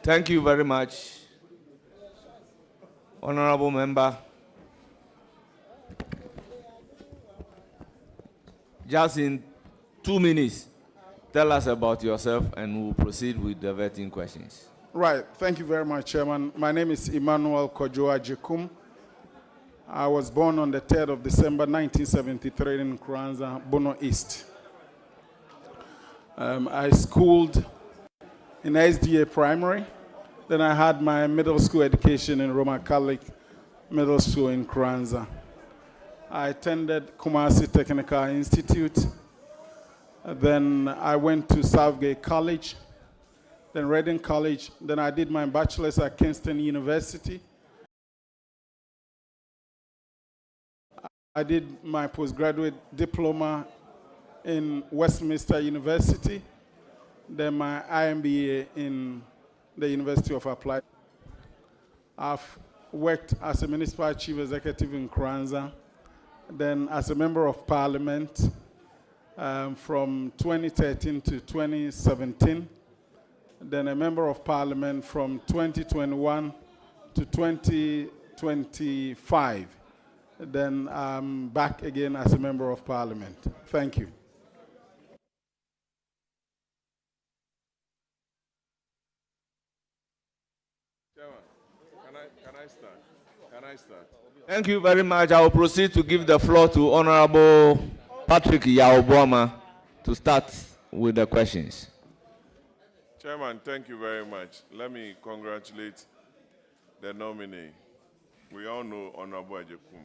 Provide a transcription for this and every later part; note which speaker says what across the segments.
Speaker 1: Thank you very much, Honorable Member. Just in 2 minutes, tell us about yourself and we'll proceed with the vetting questions.
Speaker 2: Right. Thank you very much, Chairman. My name is EMMANUEL KWADWO AGYEKUM. I was born on the 3rd of December, 1973 in Kranza, Bono East. I schooled in SDA Primary. Then I had my middle school education in Roman Catholic Middle School in Kranza. I attended Kumasi Technical Institute. Then I went to Southgate College, then Reading College. Then I did my bachelor's at Kingston University. I did my postgraduate diploma in Westminster University, then my IMBA in the University of Applied. I've worked as a municipal chief executive in Kranza, then as a member of parliament from 2013 to 2017, then a member of parliament from 2021 to 2025. Then I'm back again as a member of parliament. Thank you.
Speaker 1: Can I start? Thank you very much. I will proceed to give the floor to Honorable Patrick Yaoboma to start with the questions.
Speaker 3: Chairman, thank you very much. Let me congratulate the nominee. We all know Honorable Agyekum.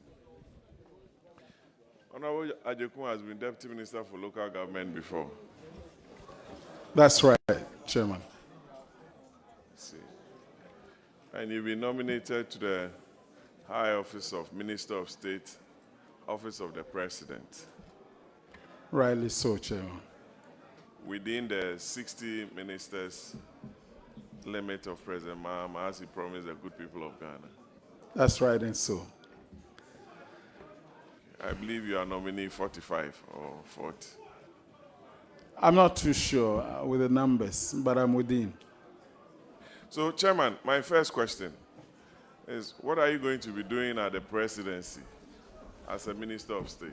Speaker 3: Honorable Agyekum has been Deputy Minister for Local Government before.
Speaker 2: That's right, Chairman.
Speaker 3: See. And you've been nominated to the High Office of Minister of State, Office of the President.
Speaker 2: Rightly so, Chairman.
Speaker 3: Within the 60 ministers limit of President Mahama, as he promised the good people of Ghana.
Speaker 2: That's right, and so.
Speaker 3: I believe you are nominee 45 or 40.
Speaker 2: I'm not too sure with the numbers, but I'm within.
Speaker 3: So, Chairman, my first question is, what are you going to be doing at the presidency as a Minister of State?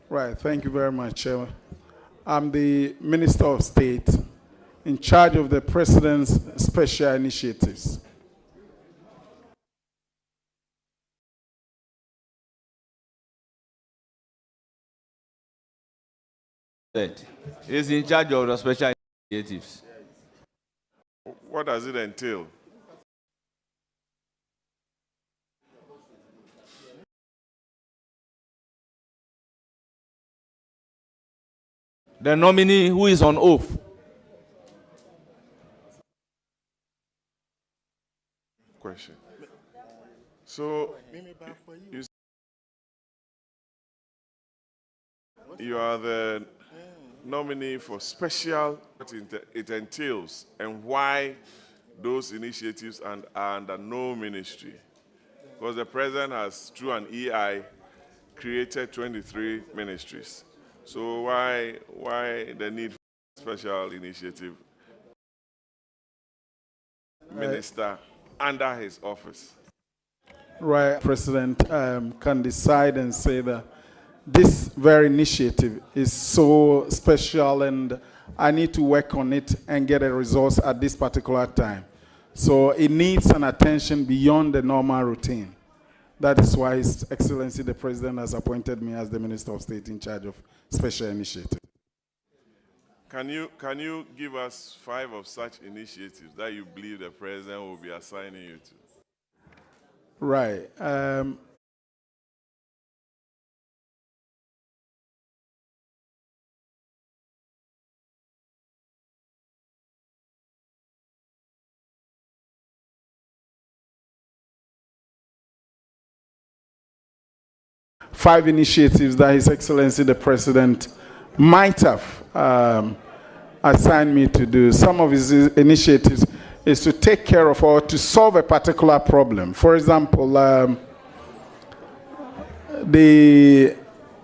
Speaker 2: Right, thank you very much, Chairman. I'm the Minister of State in charge of the President's special initiatives.
Speaker 1: He's in charge of the special initiatives.
Speaker 3: What does it entail?
Speaker 1: the nominee who is on oath.
Speaker 3: Question. So, you are the nominee for special, what it entails, and why those initiatives are under no ministry. Because the president has, through an EI, created 23 ministries. So why the need for special initiative minister under his office?
Speaker 2: Right, President can decide and say that this very initiative is so special and I need to work on it and get a result at this particular time. So it needs an attention beyond the normal routine. That is why His Excellency the President has appointed me as the Minister of State in charge of special initiative.
Speaker 3: Can you give us 5 of such initiatives that you believe the President will be assigning you to?
Speaker 2: Right. 5 initiatives that His Excellency the President might have assigned me to do. Some of his initiatives is to take care of or to solve a particular problem. For example, the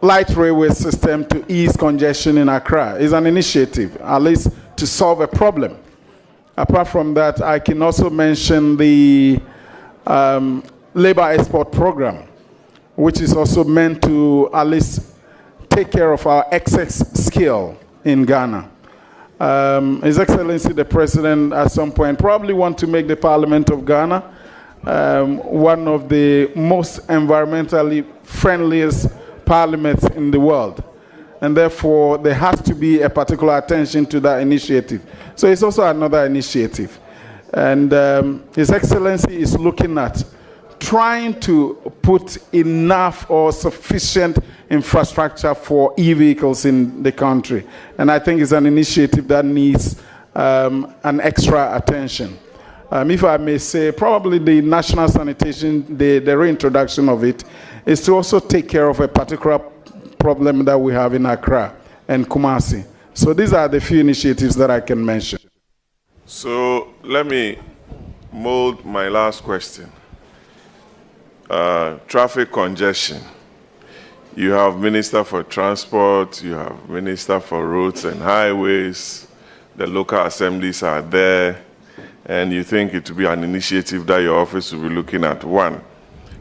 Speaker 2: light railway system to ease congestion in Accra is an initiative, at least to solve a problem. Apart from that, I can also mention the labor export program, which is also meant to at least take care of our excess skill in Ghana. His Excellency the President at some point probably want to make the Parliament of Ghana one of the most environmentally friendliest parliaments in the world. And therefore, there has to be a particular attention to that initiative. So it's also another initiative. And His Excellency is looking at trying to put enough or sufficient infrastructure for e-vehicles in the country. And I think it's an initiative that needs an extra attention. If I may say, probably the national sanitation, the reintroduction of it, is to also take care of a particular problem that we have in Accra and Kumasi. So these are the few initiatives that I can mention.
Speaker 3: So let me mold my last question. Traffic congestion. You have Minister for Transport, you have Minister for Roads and Highways, the local assemblies are there, and you think it will be an initiative that your office will be looking at. 1,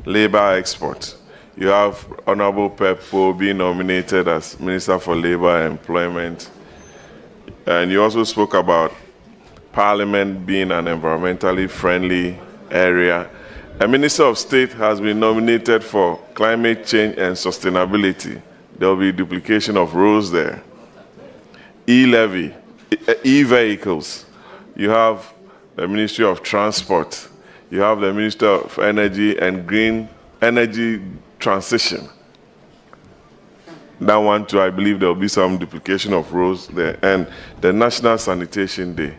Speaker 3: labor export. You have Honorable Peppo being nominated as Minister for Labor and Employment, and you also spoke about Parliament being an environmentally friendly area. A Minister of State has been nominated for climate change and sustainability. There will be duplication of roles there. E-levy, e-vehicles. You have the Ministry of Transport. You have the Minister of Energy and Green Energy Transition. That one too, I believe there will be some duplication of roles there. And the National Sanitation Day.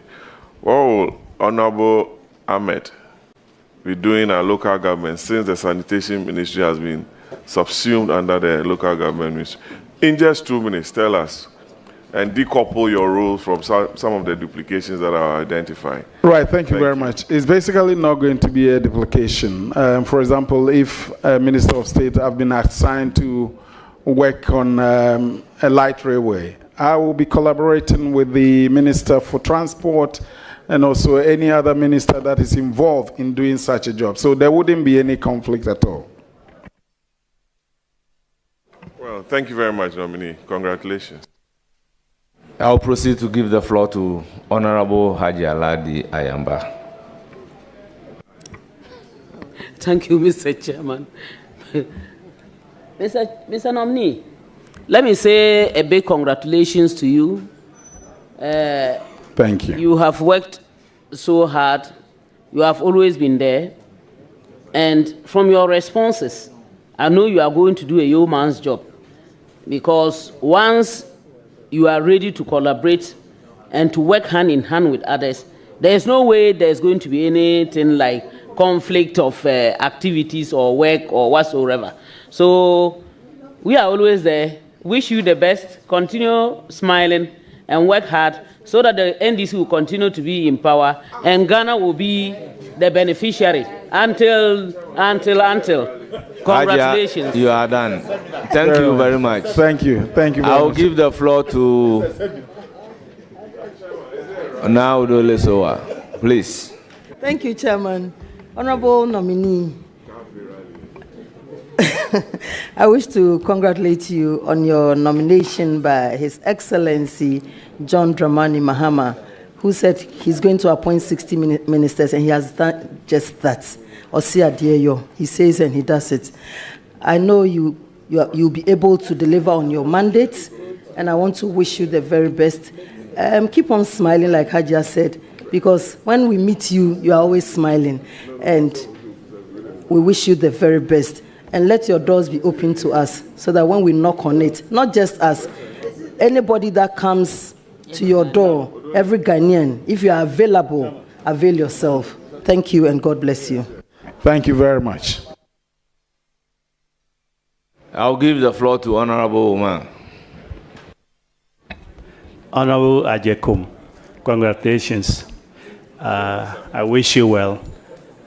Speaker 3: What will Honorable Ahmed be doing our local government since the sanitation ministry has been subsumed under the local government ministry? In just 2 minutes, tell us and decouple your roles from some of the duplications that are identified.
Speaker 2: Right, thank you very much. It's basically not going to be a duplication. For example, if a Minister of State have been assigned to work on a light railway, I will be collaborating with the Minister for Transport and also any other minister that is involved in doing such a job. So there wouldn't be any conflict at all.
Speaker 3: Well, thank you very much, nominee. Congratulations.
Speaker 1: I'll proceed to give the floor to Honorable Haji Aladi Ayamba.
Speaker 4: Thank you, Mr. Chairman. Mr. Nominee, let me say a big congratulations to you.
Speaker 2: Thank you.
Speaker 4: You have worked so hard. You have always been there. And from your responses, I know you are going to do a yeoman's job. Because once you are ready to collaborate and to work hand in hand with others, there's no way there's going to be anything like conflict of activities or work or whatsoever. So we are always there. Wish you the best. Continue smiling and work hard so that the NDC will continue to be in power and Ghana will be the beneficiary until. Congratulations.
Speaker 1: You are done. Thank you very much.
Speaker 2: Thank you. Thank you very
Speaker 1: I'll
Speaker 2: much.
Speaker 1: give the floor to now Lesoa. Please.
Speaker 5: Thank you, Chairman. Honorable nominee, I wish to congratulate you on your nomination by His Excellency John Dramani Mahama, who said he's going to appoint 60 ministers, and he has done just that. Osia Dieyo, he says and he does it. I know you'll be able to deliver on your mandate, and I want to wish you the very best. Keep on smiling, like Hajia said, because when we meet you, you are always smiling, and we wish you the very best. And let your doors be open to us, so that when we knock on it, not just us, anybody that comes to your door, every Ghanaian, if you are available, avail yourself. Thank you, and God bless you.
Speaker 2: Thank you very much.
Speaker 1: I'll give the floor to Honorable Oman.
Speaker 6: Honorable Agyekum, congratulations. I wish you well.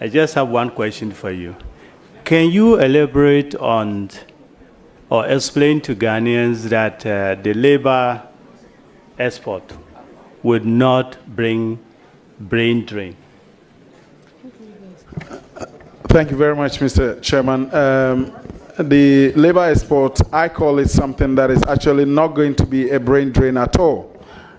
Speaker 6: I just have one question for you. Can you elaborate on or explain to Ghanaians that the labor export would not bring brain drain?
Speaker 2: Thank you very much, Mr. Chairman. The labor export, I call it something that is actually not going to be a brain drain at all.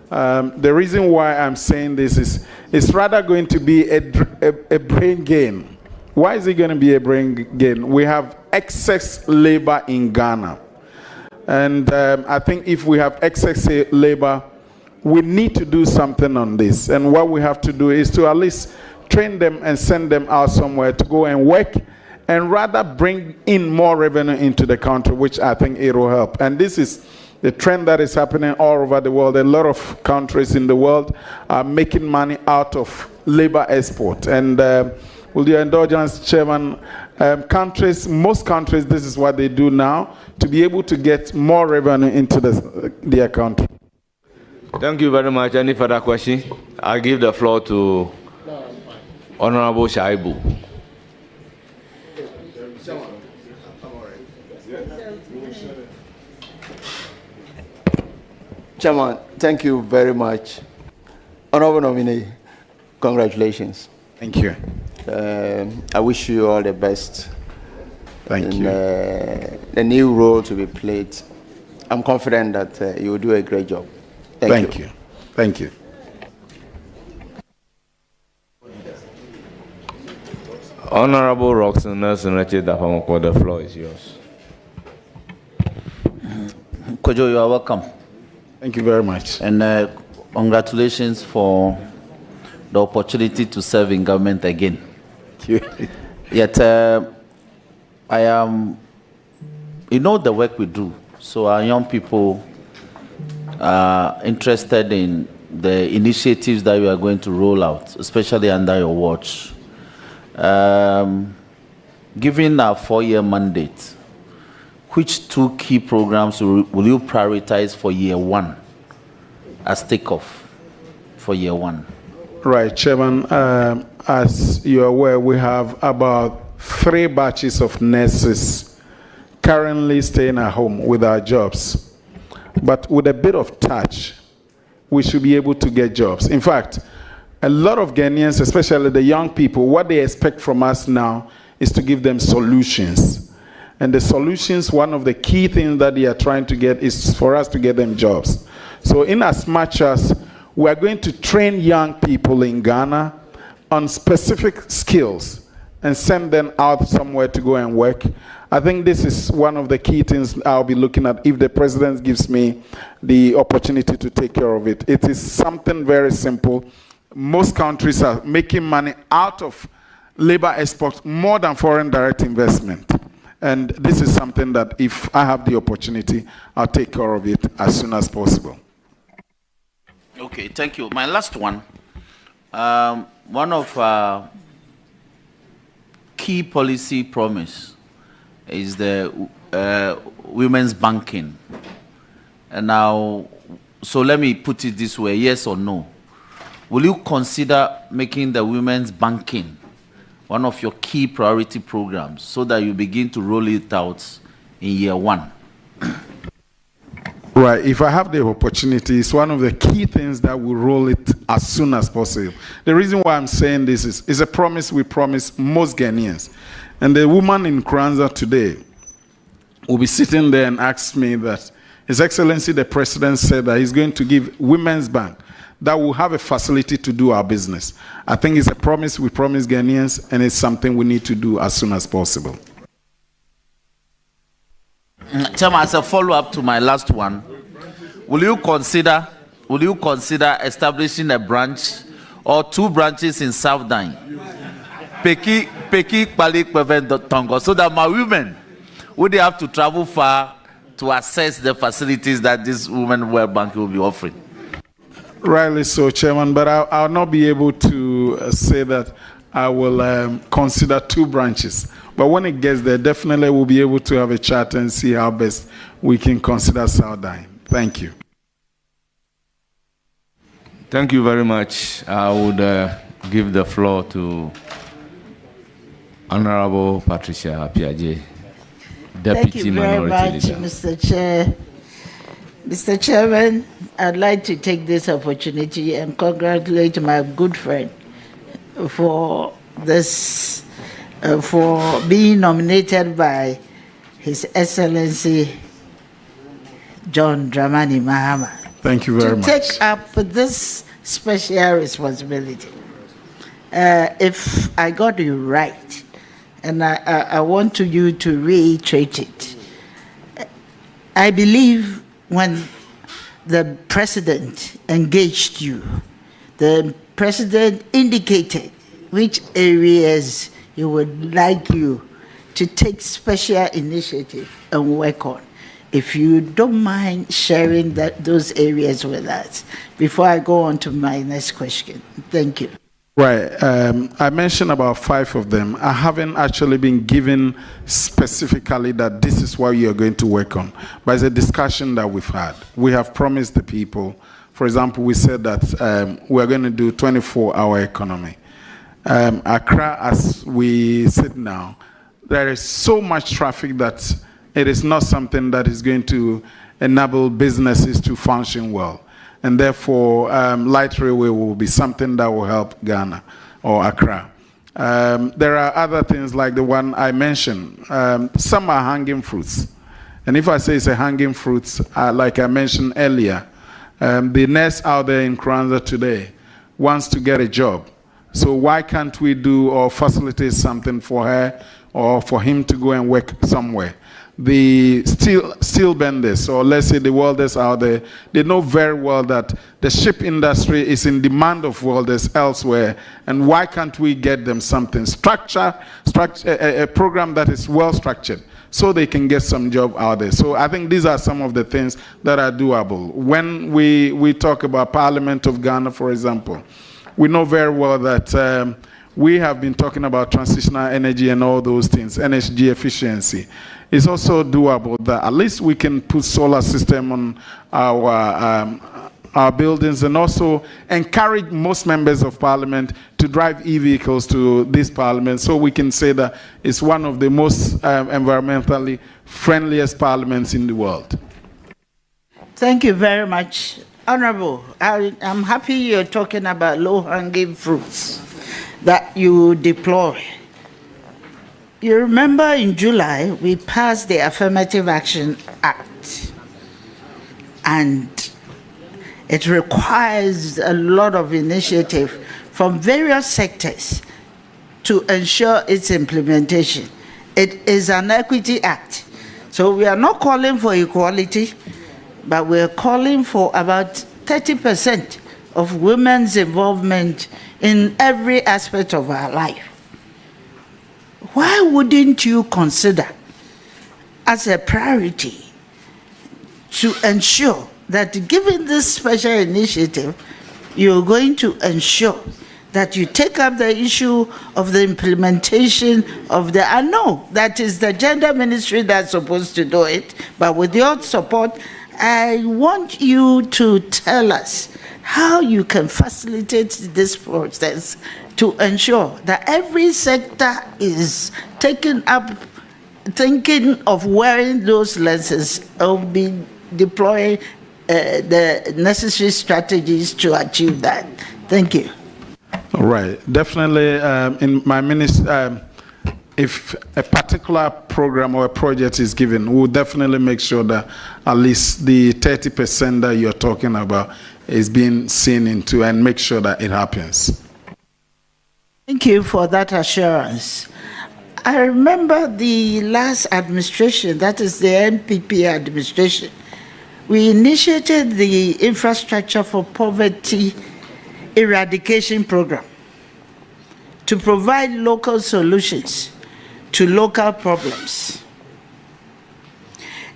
Speaker 2: The reason why I'm saying this is it's rather going to be a brain gain. Why is it going to be a brain gain? We have excess labor in Ghana. And I think if we have excess labor, we need to do something on this. And what we have to do is to at least train them and send them out somewhere to go and work, and rather bring in more revenue into the country, which I think it will help. And this is the trend that is happening all over the world. A lot of countries in the world are making money out of labor export. And with your indulgence, Chairman, most countries, this is what they do now to be able to get more revenue into their country.
Speaker 1: Thank you very much. Any further question? I'll give the floor to Honorable Shaibu.
Speaker 7: Chairman, thank you very much. Honorable nominee, congratulations.
Speaker 2: Thank you.
Speaker 7: I wish you all the best.
Speaker 2: Thank you.
Speaker 7: The new role to be played. I'm confident that you will do a great job. Thank you.
Speaker 2: Thank you.
Speaker 1: Honorable Roxanne Nelson, the floor is yours.
Speaker 8: Kojo, you are welcome.
Speaker 2: Thank you very much.
Speaker 8: And congratulations for the opportunity to serve in government again. Yet, I am, you know the work we do. So our young people are interested in the initiatives that we are going to roll out, especially under your watch. Given our 4-year mandate, which 2 key programs will you prioritize for year 1 as takeoff for year 1?
Speaker 2: Right, Chairman. As you're aware, we have about 3 batches of nurses currently staying at home with our jobs. But with a bit of touch, we should be able to get jobs. In fact, a lot of Ghanaians, especially the young people, what they expect from us now is to give them solutions. And the solutions, one of the key things that they are trying to get is for us to get them jobs. So in as much as we are going to train young people in Ghana on specific skills and send them out somewhere to go and work, I think this is one of the key things I'll be looking at if the president gives me the opportunity to take care of it. It is something very simple. Most countries are making money out of labor export more than foreign direct investment. And this is something that if I have the opportunity, I'll take care of it as soon as possible.
Speaker 8: Okay, thank you. My last one. One of key policy promise is the women's banking. And now, so let me put it this way, yes or no. Will you consider making the women's banking one of your key priority programs so that you begin to roll it out in year one?
Speaker 2: Right. If I have the opportunity, it's one of the key things that we roll it as soon as possible. The reason why I'm saying this is it's a promise we promise most Ghanaians. And the woman in Kranza today will be sitting there and ask me that His Excellency the President said that he's going to give Women's Bank that will have a facility to do our business. I think it's a promise we promise Ghanaians, and it's something we need to do as soon as possible.
Speaker 8: Chairman, as a follow-up to my last one, will you consider establishing a branch or 2 branches in South Dine? Peki, Palik, Peven, Tongo, so that my women would they have to travel far to access the facilities that this Women World Bank will be offering?
Speaker 2: Rightly so, Chairman, but I'll not be able to say that I will consider 2 branches. But when it gets there, definitely we'll be able to have a chat and see how best we can consider Southern. Thank you.
Speaker 1: Thank you very much. I would give the floor to Honorable Patricia Apiaje, Deputy
Speaker 9: Thank you very
Speaker 1: Minority
Speaker 9: much,
Speaker 1: Leader.
Speaker 9: Mr. Chair. Mr. Chairman, I'd like to take this opportunity and congratulate my good friend for this, for being nominated by His Excellency John Dramani Mahama.
Speaker 2: Thank you very much.
Speaker 9: To take up this special responsibility. If I got you right, and I want you to reiterate it, I believe when the president engaged you, the president indicated which areas he would like you to take special initiative and work on. If you don't mind sharing those areas with us before I go on to my next question. Thank you.
Speaker 2: Right. I mentioned about 5 of them. I haven't actually been given specifically that this is what you're going to work on, but it's a discussion that we've had. We have promised the people. For example, we said that we're going to do 24-hour economy. Accra, as we sit now, there is so much traffic that it is not something that is going to enable businesses to function well. And therefore, light railway will be something that will help Ghana or Accra. There are other things like the one I mentioned. Some are hanging fruits. And if I say it's a hanging fruits, like I mentioned earlier, the nurse out there in Kranza today wants to get a job. So why can't we do or facilitate something for her or for him to go and work somewhere? The steel benders, or let's say the welders out there, they know very well that the ship industry is in demand of welders elsewhere, and why can't we get them something? A program that is well structured so they can get some job out there. So I think these are some of the things that are doable. When we talk about Parliament of Ghana, for example, we know very well that we have been talking about transitional energy and all those things, energy efficiency. It's also doable that at least we can put solar system on our buildings and also encourage most members of parliament to drive e-vehicles to this parliament so we can say that it's one of the most environmentally friendliest parliaments in the world.
Speaker 9: Thank you very much. Honorable, I'm happy you're talking about low-hanging fruits that you deploy. You remember in July, we passed the Affirmative Action Act, and it requires a lot of initiative from various sectors to ensure its implementation. It is an equity act. So we are not calling for equality, but we're calling for about 30% of women's involvement in every aspect of our life. Why wouldn't you consider as a priority to ensure that given this special initiative, you're going to ensure that you take up the issue of the implementation of the, I know that is the gender ministry that's supposed to do it, but with your support, I want you to tell us how you can facilitate this process to ensure that every sector is taken up, thinking of wearing those lenses, or be deploying the necessary strategies to achieve that. Thank you.
Speaker 2: All right, definitely. In my ministry, if a particular program or a project is given, we'll definitely make sure that at least the 30% that you're talking about is being seen into, and make sure that it happens.
Speaker 9: Thank you for that assurance. I remember the last administration, that is the NPP administration, we initiated the Infrastructure for Poverty Eradication Program to provide local solutions to local problems.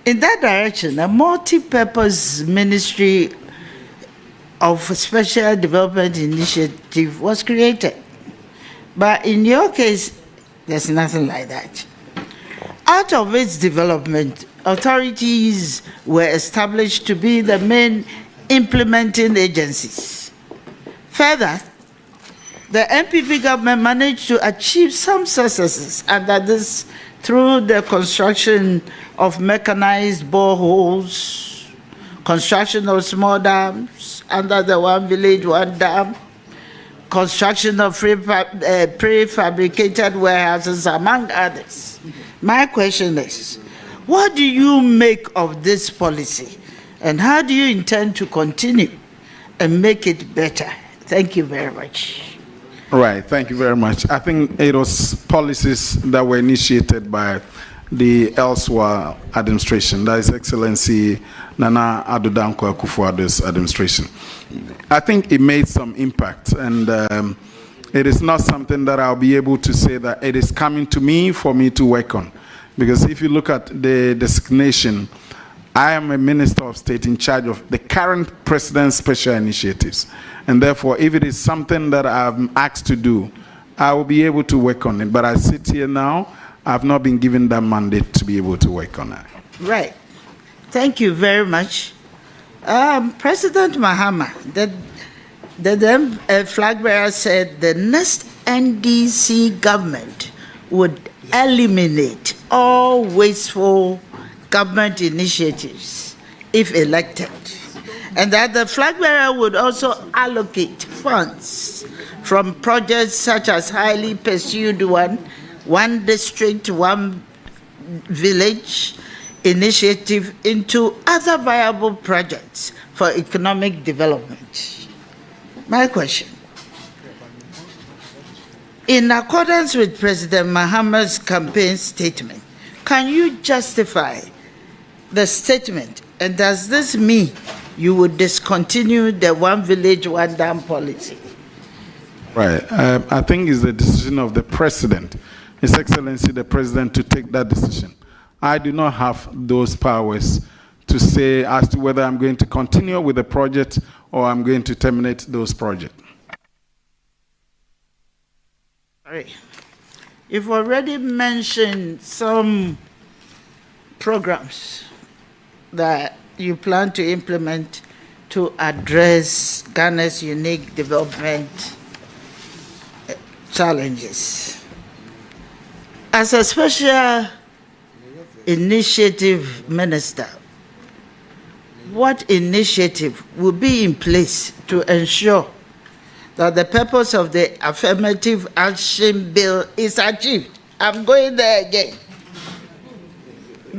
Speaker 9: In that direction, a multi-purpose ministry of special development initiative was created. But in your case, there's nothing like that. Out of its development, authorities were established to be the main implementing agencies. Further, the NPP government managed to achieve some successes under this through the construction of mechanized boreholes, construction of small dams under the One Village, One Dam, construction of prefabricated warehouses, among others. My question is, what do you make of this policy, and how do you intend to continue and make it better? Thank you very much.
Speaker 2: Right, thank you very much. I think it was policies that were initiated by the elsewhere administration, that is Excellency Nana Addo Dankwa Akufo-Addo's administration. I think it made some impact, and it is not something that I'll be able to say that it is coming to me for me to work on. Because if you look at the designation, I am a Minister of State in charge of the current President's special initiatives. And therefore, if it is something that I'm asked to do, I will be able to work on it. But I sit here now, I've not been given that mandate to be able to work on it.
Speaker 9: Right. Thank you very much. President Mahama, the flag bearer said the next NDC government would eliminate all wasteful government initiatives if elected, and that the flag bearer would also allocate funds from projects such as highly pursued one district, one village initiative into other viable projects for economic development. My question, in accordance with President Mahama's campaign statement, can you justify the statement, and does this mean you would discontinue the one village, one dam policy?
Speaker 2: Right. I think it's the decision of the President, His Excellency the President, to take that decision. I do not have those powers to say as to whether I'm going to continue with the project or I'm going to terminate those projects.
Speaker 9: All right. You've already mentioned some programs that you plan to implement to address Ghana's unique development challenges. As a special initiative minister, what initiative will be in place to ensure that the purpose of the affirmative action bill is achieved? I'm going there again,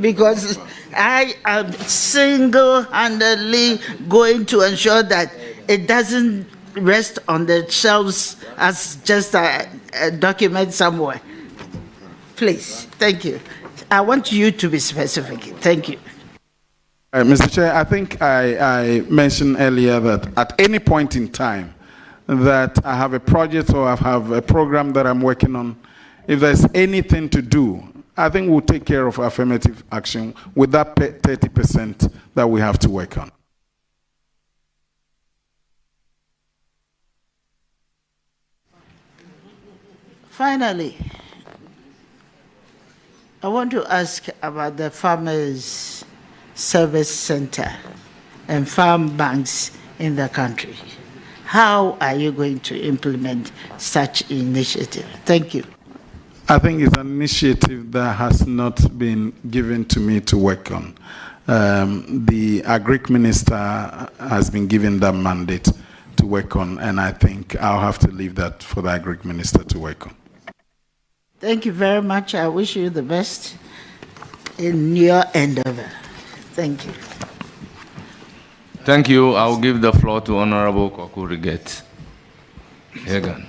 Speaker 9: because I am single-handedly going to ensure that it doesn't rest on the shelves as just a document somewhere. Please, thank you. I want you to be specific. Thank you.
Speaker 2: Mr. Chair, I think I mentioned earlier that at any point in time that I have a project or I have a program that I'm working on, if there's anything to do, I think we'll take care of affirmative action with that 30% that we have to work on.
Speaker 9: Finally, I want to ask about the Farmers Service Center and farm banks in the country. How are you going to implement such initiative? Thank you.
Speaker 2: I think it's an initiative that has not been given to me to work on. The Agric Minister has been given that mandate to work on, and I think I'll have to leave that for the Agric Minister to work on.
Speaker 9: Thank you very much. I wish you the best in your endeavor. Thank you.
Speaker 1: Thank you. I will give the floor to Honorable Kwaku Riget. Hagan.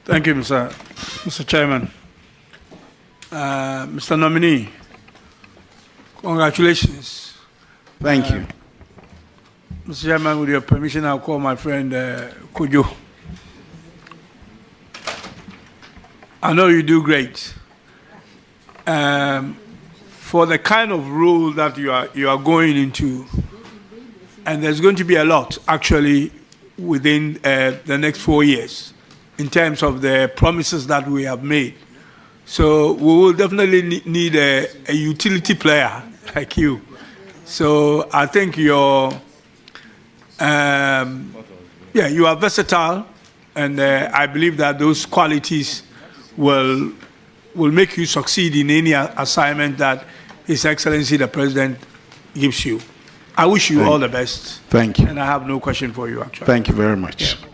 Speaker 10: Thank you, Mr. Chairman. Mr. Nominee, congratulations.
Speaker 2: Thank you.
Speaker 10: Mr. Chairman, with your permission, I'll call my friend Kujo. I know you do great. For the kind of role that you are going into, and there's going to be a lot actually within the next 4 years in terms of the promises that we have made. So we will definitely need a utility player like you. So I think you are versatile, and I believe that those qualities will make you succeed in any assignment that His Excellency the President gives you. I wish you all the best.
Speaker 2: Thank you.
Speaker 10: And I have no question for you, actually.
Speaker 2: Thank you very much.
Speaker 10: Yeah.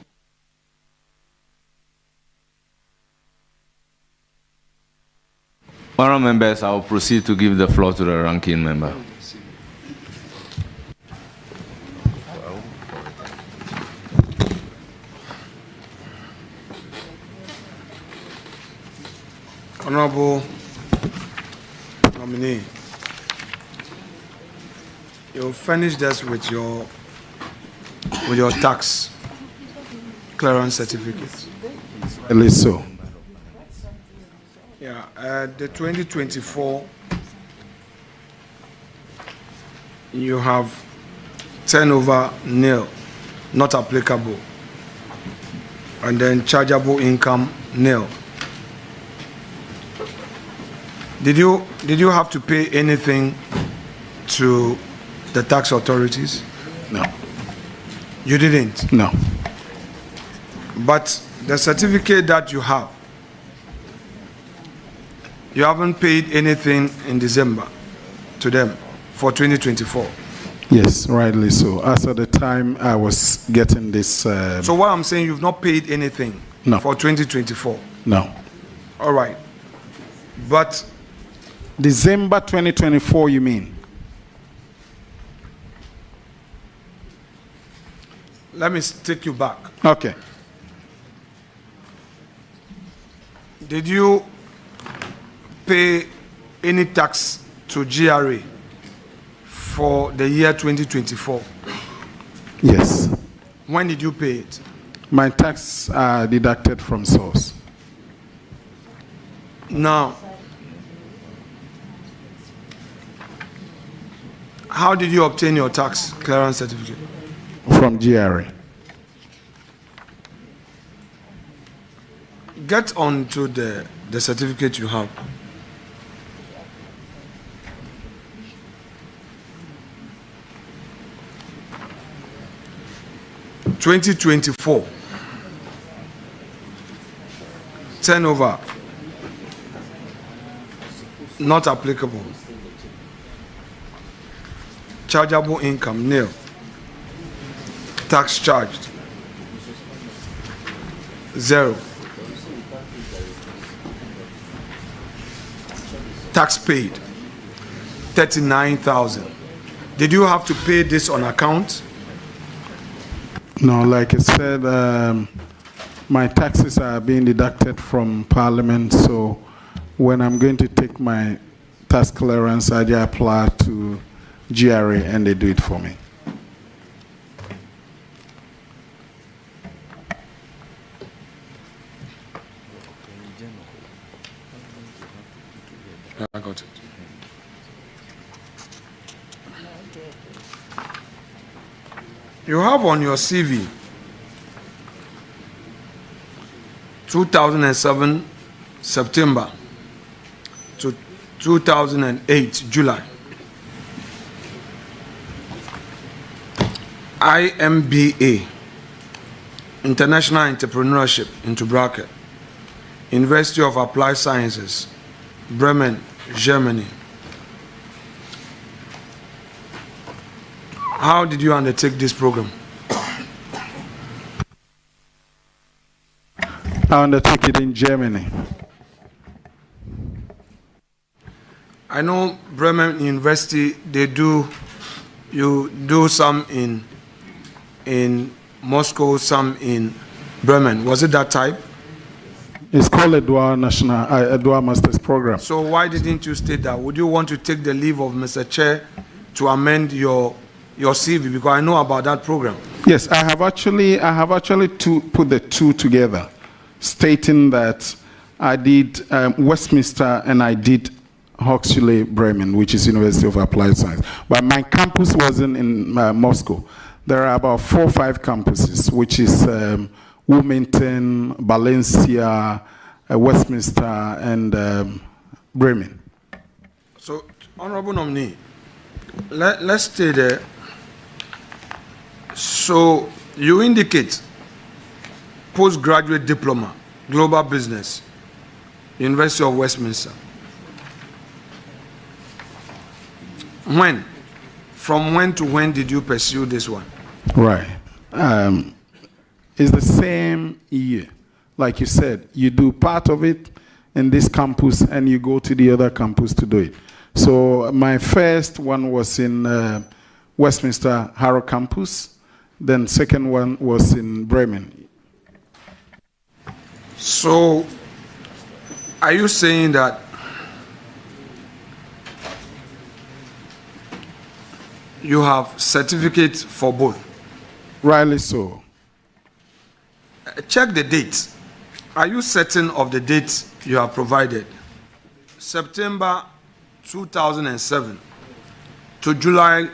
Speaker 1: Honourable members, I will proceed to give the floor to the ranking member.
Speaker 11: Honorable nominee, you'll finish this with your tax clearance certificate.
Speaker 2: At least so.
Speaker 11: Yeah, the 2024, you have turnover nil, not applicable, and then chargeable income nil. Did you have to pay anything to the tax authorities?
Speaker 2: No.
Speaker 11: You didn't?
Speaker 2: No.
Speaker 11: But the certificate that you have, you haven't paid anything in December to them for 2024.
Speaker 2: Yes, rightly so. As at the time I was getting this...
Speaker 11: So what I'm saying, you've not paid anything for 2024?
Speaker 2: No.
Speaker 11: All right. But...
Speaker 2: December 2024, you mean?
Speaker 11: Let me take you back.
Speaker 2: Okay.
Speaker 11: Did you pay any tax to GRA for the year 2024?
Speaker 2: Yes.
Speaker 11: When did you pay it?
Speaker 2: My tax are deducted from source.
Speaker 11: Now, how did you obtain your tax clearance certificate?
Speaker 2: From GRA.
Speaker 11: Get on to the certificate you have. (2024) turnover not applicable. Chargeable income nil. Tax charged 0. Tax paid 39,000. Did you have to pay this on account?
Speaker 2: No, like I said, my taxes are being deducted from Parliament, so when I'm going to take my tax clearance, I just apply to GRA and they do it for me.
Speaker 11: I got it. You have on your CV 2007 September to 2008 July. IMBA, International Entrepreneurship, into bracket, University of Applied Sciences, Bremen, Germany. How did you undertake this program?
Speaker 2: I undertook it in Germany.
Speaker 11: I know Bremen University, you do some in Moscow, some in Bremen. Was it that type?
Speaker 2: It's called a dual master's program.
Speaker 11: So why didn't you state that? Would you want to take the leave of Mr. Chair to amend your CV, because I know about that program?
Speaker 2: Yes, I have actually put the two together, stating that I did Westminster and I did Hochschule Bremen, which is University of Applied Science. But my campus wasn't in Moscow. There are about 4 or 5 campuses, which is Wilmington, Valencia, Westminster, and Bremen.
Speaker 11: So, Honorable Nominee, let's stay there. So, you indicate postgraduate diploma, global business, University of Westminster. When? From when to when did you pursue this one?
Speaker 2: Right. It's the same year. Like you said, you do part of it in this campus and you go to the other campus to do it. So my first one was in Westminster Harrow campus. Then second one was in Bremen.
Speaker 11: So are you saying that you have certificates for both?
Speaker 2: Rightly so.
Speaker 11: Check the dates. Are you certain of the dates you have provided? September 2007 to July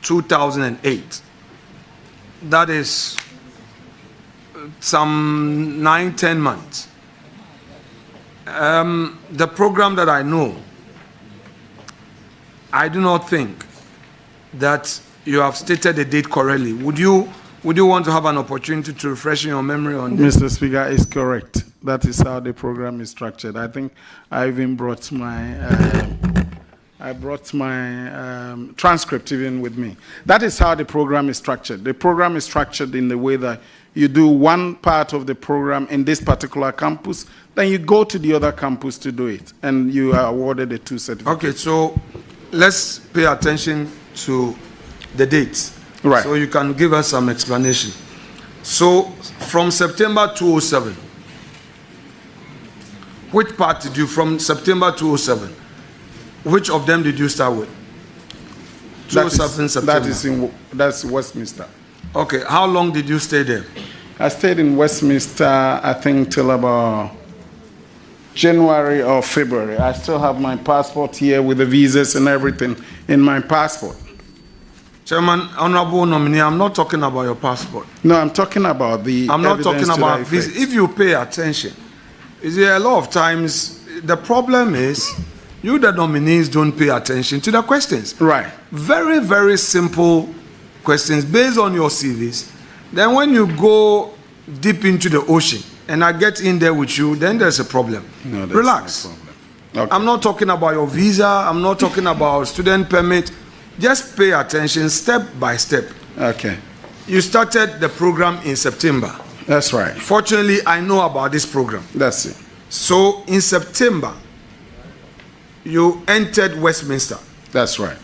Speaker 11: 2008. That is some 9-10 months. The program that I know, I do not think that you have stated the date correctly. Would you want to have an opportunity to refresh your memory on this?
Speaker 2: Mr. Speaker, is correct. That is how the program is structured. I think I even brought my transcript even with me. That is how the program is structured. The program is structured in the way that you do one part of the program in this particular campus, then you go to the other campus to do it, and you are awarded the 2 certificates.
Speaker 11: Okay, so let's pay attention to the dates.
Speaker 2: Right.
Speaker 11: So you can give us some explanation. So from September 2007, which part did you, from September 2007, which of them did you start with? 2007 September.
Speaker 2: That's Westminster.
Speaker 11: Okay, how long did you stay there?
Speaker 2: I stayed in Westminster, I think, till about January or February. I still have my passport here with the visas and everything in my passport.
Speaker 11: Chairman, Honorable Nominee, I'm not talking about your passport.
Speaker 2: No, I'm talking about the
Speaker 11: I'm not talking about
Speaker 2: this.
Speaker 11: If you pay attention, is there a lot of times the problem is you, the nominees, don't pay attention to the questions.
Speaker 2: Right.
Speaker 11: Very, very simple questions based on your CVs. Then when you go deep into the ocean and I get in there with you, then there's a problem.
Speaker 2: No, that's
Speaker 11: relax.
Speaker 2: no problem. Okay.
Speaker 11: I'm not talking about your visa. I'm not talking about student permit. Just pay attention step by step.
Speaker 2: Okay.
Speaker 11: You started the program in September.
Speaker 2: That's right.
Speaker 11: Fortunately, I know about this program.
Speaker 2: That's it.
Speaker 11: So in September, you entered Westminster.
Speaker 2: That's right.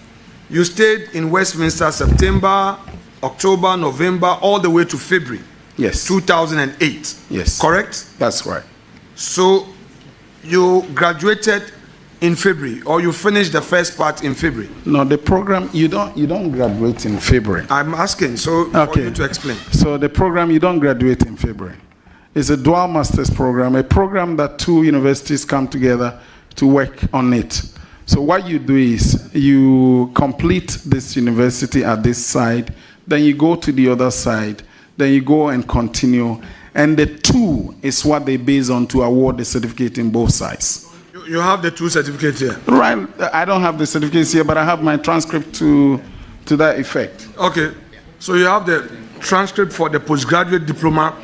Speaker 11: You stayed in Westminster September, October, November, all the way to February.
Speaker 2: Yes.
Speaker 11: 2008.
Speaker 2: Yes.
Speaker 11: Correct?
Speaker 2: That's right.
Speaker 11: So you graduated in February, or you finished the first part in February?
Speaker 2: No, the program, you don't graduate in February.
Speaker 11: I'm asking, so for you to explain.
Speaker 2: So the program, you don't graduate in February. It's a dual master's program, a program that 2 universities come together to work on it. So what you do is you complete this university at this side, then you go to the other side, then you go and continue. And the 2 is what they base on to award the certificate in both sides.
Speaker 11: You have the 2 certificates here?
Speaker 2: Right. I don't have the certificates here, but I have my transcript to that effect.
Speaker 11: Okay. So you have the transcript for the postgraduate diploma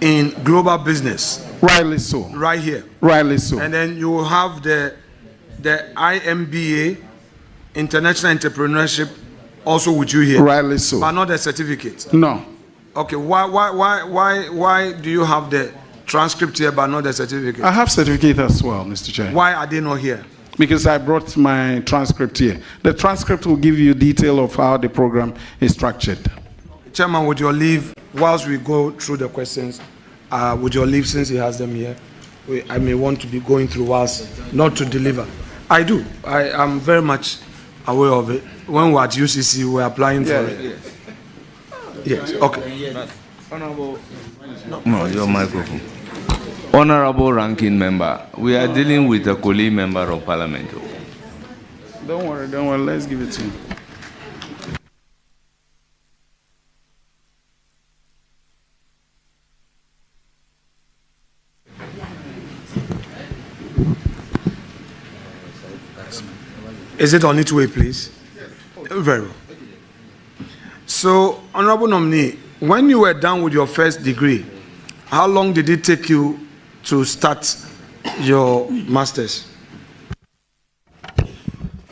Speaker 11: in global business.
Speaker 2: Rightly so.
Speaker 11: Right here.
Speaker 2: Rightly so.
Speaker 11: And then you will have the IMBA, International Entrepreneurship, also with you here.
Speaker 2: Rightly so.
Speaker 11: But not the certificate.
Speaker 2: No.
Speaker 11: Okay. Why do you have the transcript here but not the certificate?
Speaker 2: I have certificate as well, Mr. Chair.
Speaker 11: Why are they not here?
Speaker 2: Because I brought my transcript here. The transcript will give you detail of how the program is structured.
Speaker 11: Chairman, with your leave, whilst we go through the questions, with your leave, since he has them here, I may want to be going through whilst not to deliver. I do. I am very much aware of it. When we were at UCC, we were applying for it. Yes. Okay.
Speaker 1: Honorable, no, your microphone. Honorable ranking member, we are dealing with a colleague member of parliament.
Speaker 2: Don't worry, let's give it to him.
Speaker 11: Is it on its way, please? Very well. So, Honorable Nominee, when you were done with your first degree, how long did it take you to start your master's?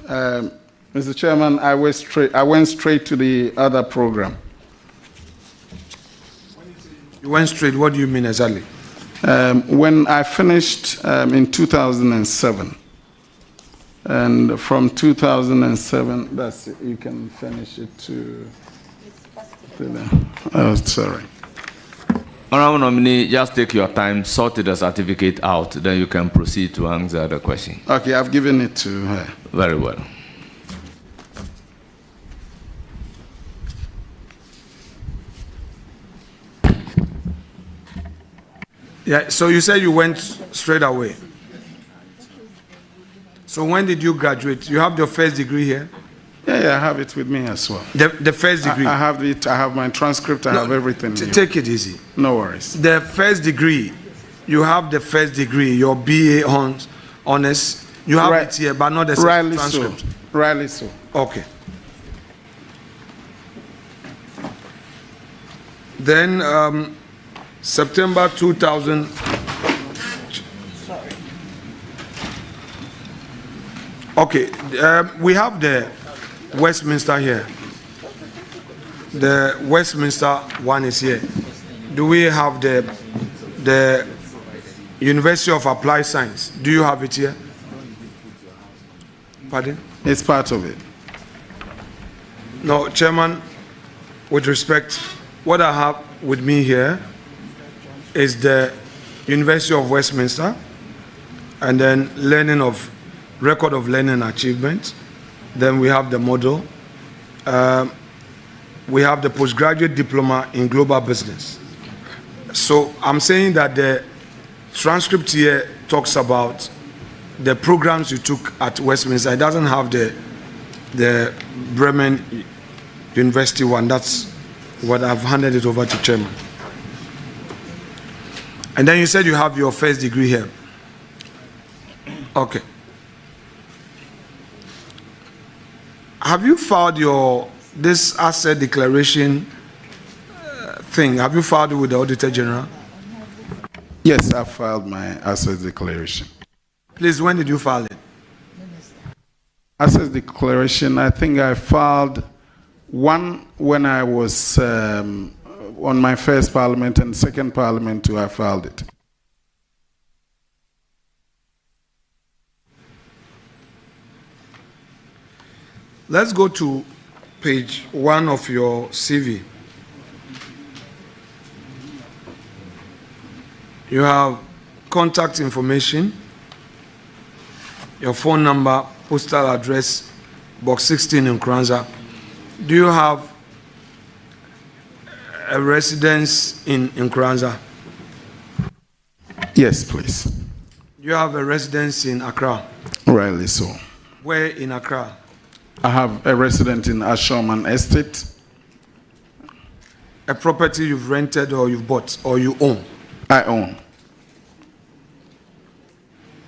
Speaker 2: Mr. Chairman, I went straight to the other program.
Speaker 11: You went straight, what do you mean exactly?
Speaker 2: When I finished in 2007, and from 2007, that's it, you can finish it to the, oh, sorry.
Speaker 1: Honorable nominee, just take your time, sort the certificate out, then you can proceed to answer the question.
Speaker 2: Okay, I've given it to her.
Speaker 1: Very well.
Speaker 11: Yeah, so you said you went straight away. So when did you graduate? You have your first degree here?
Speaker 2: Yeah, I have it with me as well.
Speaker 11: The first degree?
Speaker 2: I have it, I have my transcript, I have everything here.
Speaker 11: Take it easy.
Speaker 2: No worries.
Speaker 11: The first degree, you have the first degree, your BA honors, you have it here, but not the transcript.
Speaker 2: So. Rightly so.
Speaker 11: Okay. Then September 2000. Okay, we have the Westminster here. The Westminster one is here. Do we have the University of Applied Science? Do you have it here? Pardon?
Speaker 2: It's part of it.
Speaker 11: No, Chairman, with respect, what I have with me here is the University of Westminster, and then record of learning achievement. Then we have the model. We have the postgraduate diploma in global business. So I'm saying that the transcript here talks about the programs you took at Westminster. It doesn't have the Bremen University one. That's what I've handed it over to Chairman. And then you said you have your first degree here. Okay. Have you filed this asset declaration thing? Have you filed it with the Auditor General?
Speaker 2: Yes, I filed my asset declaration.
Speaker 11: Please, when did you file it?
Speaker 2: Asset declaration, I think I filed one when I was on my first parliament, and second parliament too, I filed it.
Speaker 11: Let's go to page 1 of your CV. You have contact information, your phone number, postal address, box 16 in Kranza. Do you have a residence in Kranza?
Speaker 2: Yes, please.
Speaker 11: Do you have a residence in Accra?
Speaker 2: Rightly so.
Speaker 11: Where in Accra?
Speaker 2: I have a resident in Ashoman Estate.
Speaker 11: a property you've rented or you've bought or you own?
Speaker 2: I own.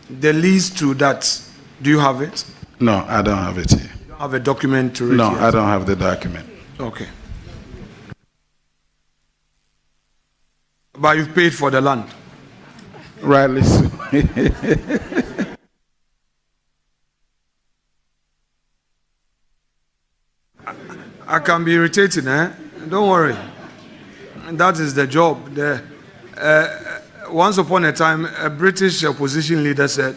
Speaker 11: The lease to that, do you have it?
Speaker 2: No, I don't have it here.
Speaker 11: You don't have a document to it
Speaker 2: No,
Speaker 11: yet?
Speaker 2: I don't have the document.
Speaker 11: Okay. But you've paid for the land?
Speaker 2: Rightly so.
Speaker 11: I can be irritating, eh? Don't worry. That is the job. Once upon a time, a British opposition leader said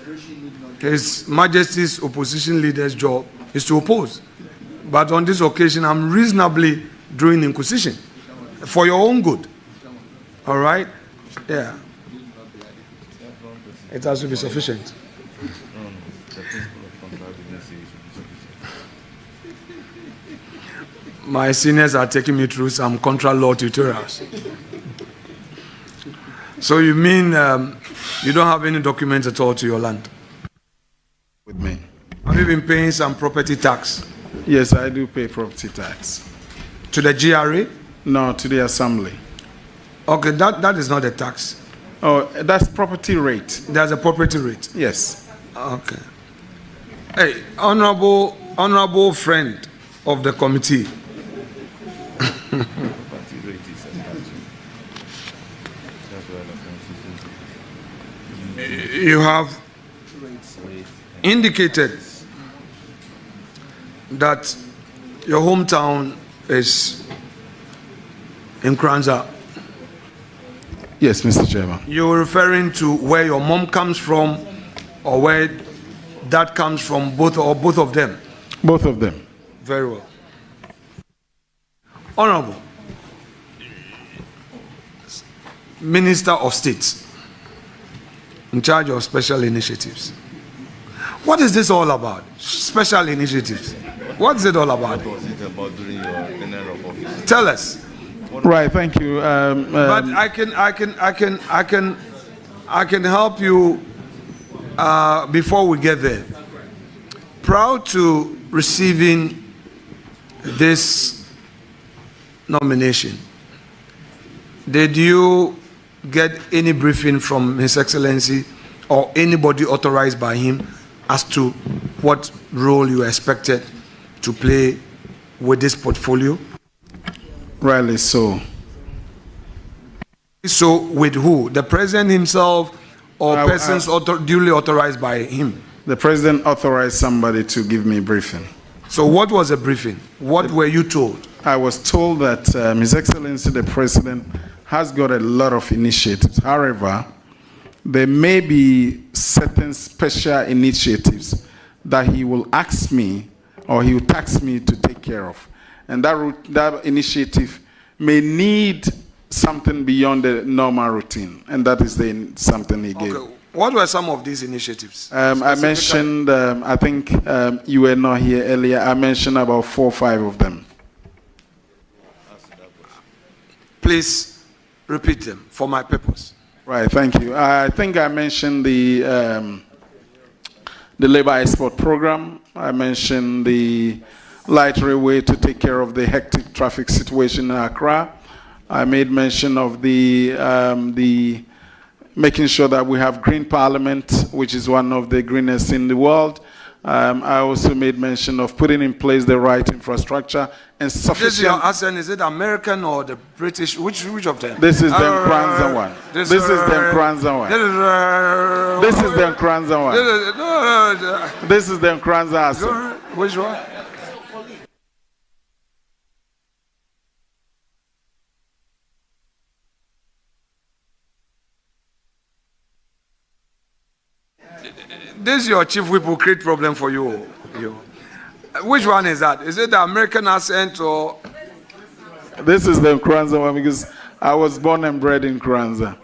Speaker 11: His Majesty's opposition leader's job is to oppose. But on this occasion, I'm reasonably doing inquisition for your own good. All right? Yeah. It has to be sufficient. My seniors are taking me through some contra law tutorials. So you mean you don't have any documents at all to your land?
Speaker 2: With me.
Speaker 11: Have you been paying some property tax?
Speaker 2: Yes, I do pay property tax.
Speaker 11: To the GRA?
Speaker 2: No, to the assembly.
Speaker 11: Okay, that is not a tax.
Speaker 2: Oh, that's property rate.
Speaker 11: That's a property rate?
Speaker 2: Yes.
Speaker 11: Okay. Hey, honorable friend of the committee. You have indicated that your hometown is in Kranza.
Speaker 2: Yes, Mr. Chairman.
Speaker 11: You're referring to where your mom comes from or where that comes from, both of them?
Speaker 2: Both of them.
Speaker 11: Very well. Honorable Minister of State in charge of special initiatives. What is this all about? Special initiatives. What's it all about?
Speaker 1: What was it about during your tenure of office?
Speaker 11: Tell us.
Speaker 2: Right, thank you.
Speaker 11: But I can help you before we get there. Proud to receiving this nomination. Did you get any briefing from His Excellency or anybody authorized by him as to what role you expected to play with this portfolio?
Speaker 2: Rightly so.
Speaker 11: So with who? The president himself or persons duly authorized by him?
Speaker 2: The president authorized somebody to give me a briefing.
Speaker 11: So what was the briefing? What were you told?
Speaker 2: I was told that His Excellency the President has got a lot of initiatives. However, there may be certain special initiatives that he will ask me or he will task me to take care of. And that initiative may need something beyond the normal routine. And that is something he gave.
Speaker 11: Okay. What were some of these initiatives?
Speaker 2: I mentioned, I think you were not here earlier, I mentioned about 4 or 5 of them.
Speaker 11: Please repeat them for my purpose.
Speaker 2: Right, thank you. I think I mentioned the labor export program. I mentioned the light railway to take care of the hectic traffic situation in Accra. I made mention of the making sure that we have green parliament, which is one of the greenest in the world. I also made mention of putting in place the right infrastructure and sufficient...
Speaker 11: This is your accent, is it American or the British? Which of them?
Speaker 2: This is the Nkranza one. This is the Nkranza one. This is the Nkranza one. This is the Nkranza accent.
Speaker 11: Which one? This is your chief whip will create problem for you. Which one is that? Is it the American accent or?
Speaker 2: This is the Nkranza one because I was born and bred in Nkranza.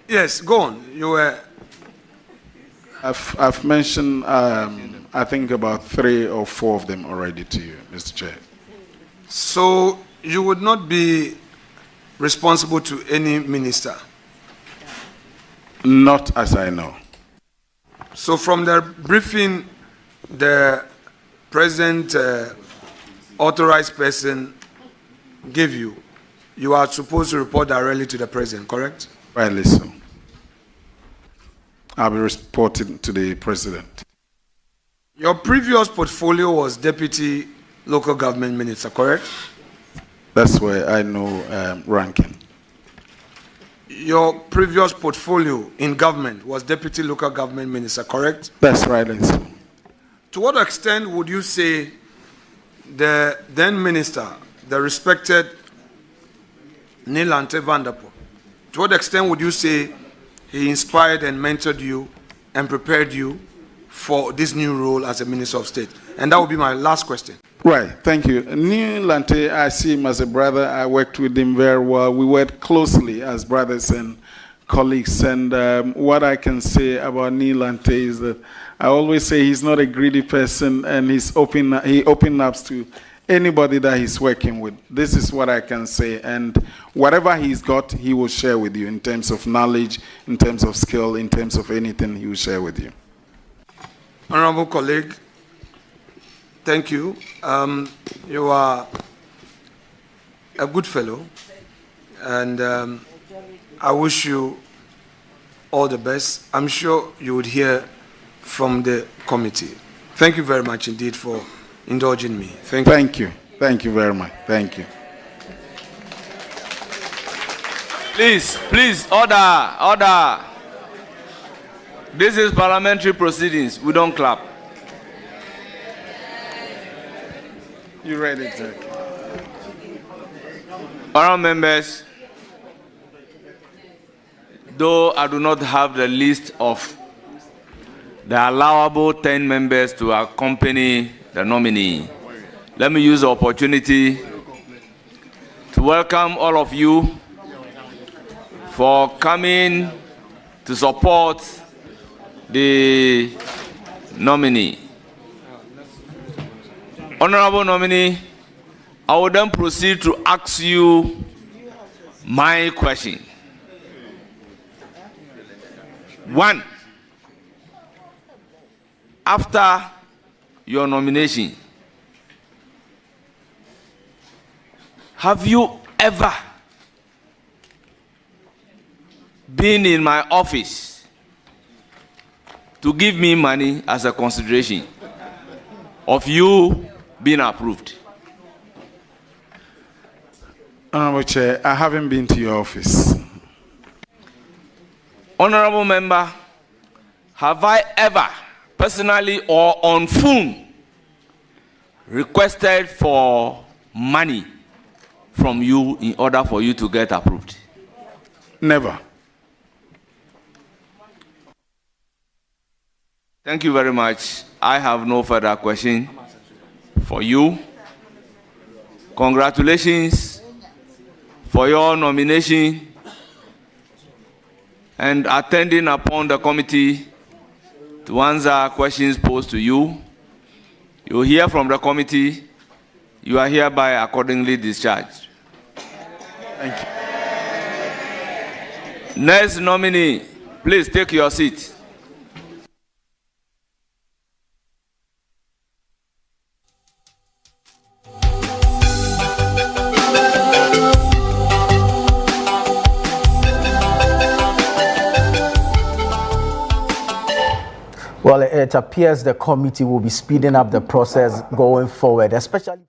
Speaker 11: Yes, go on. You were.
Speaker 2: I've mentioned, I think about 3 or 4 of them already to you, Mr. Chair.
Speaker 11: So you would not be responsible to any minister?
Speaker 2: Not as I know.
Speaker 11: So from the briefing, the present authorized person gave you, you are supposed to report directly to the president, correct?
Speaker 2: Rightly so. I'll be reporting to the president.
Speaker 11: Your previous portfolio was deputy local government minister, correct?
Speaker 2: That's where I know ranking.
Speaker 11: Your previous portfolio in government was deputy local government minister, correct?
Speaker 2: That's rightly so.
Speaker 11: To what extent would you say the then minister, the respected Nilante Vanderpoel, to what extent would you say he inspired and mentored you and prepared you for this new role as a Minister of State? And that would be my last question.
Speaker 2: Right, thank you. Nilante, I see him as a brother. I worked with him very well. We worked closely as brothers and colleagues. And what I can say about Nilante is that I always say he's not a greedy person, and he opens up to anybody that he's working with. This is what I can say. And whatever he's got, he will share with you in terms of knowledge, in terms of skill, in terms of anything, he will share with you.
Speaker 11: Honorable colleague, thank you. You are a good fellow, and I wish you all the best. I'm sure you would hear from the committee. Thank you very much indeed for indulging me. Thank you.
Speaker 2: Thank you. Thank you very much. Thank you.
Speaker 1: Please, order, order. This is parliamentary proceedings. We don't clap.
Speaker 2: You read it, sir.
Speaker 1: Honourable members, though I do not have the list of the allowable 10 members to accompany the nominee, let me use the opportunity to welcome all of you for coming to support the nominee. Honorable nominee, I will then proceed to ask you my question. 1, after your nomination, have you ever been in my office to give me money as a consideration of you being approved?
Speaker 2: Honorable Chair, I haven't been to your office.
Speaker 1: Honorable member, have I ever, personally or on phone, requested for money from you in order for you to get approved?
Speaker 2: Never.
Speaker 1: Thank you very much. I have no further question for you. Congratulations for your nomination and attending upon the committee to answer questions posed to you. You hear from the committee. You are hereby accordingly discharged.
Speaker 2: Thank you.
Speaker 1: Next nominee, please take your seat.
Speaker 12: Well, it appears the committee will be speeding up the process going forward, especially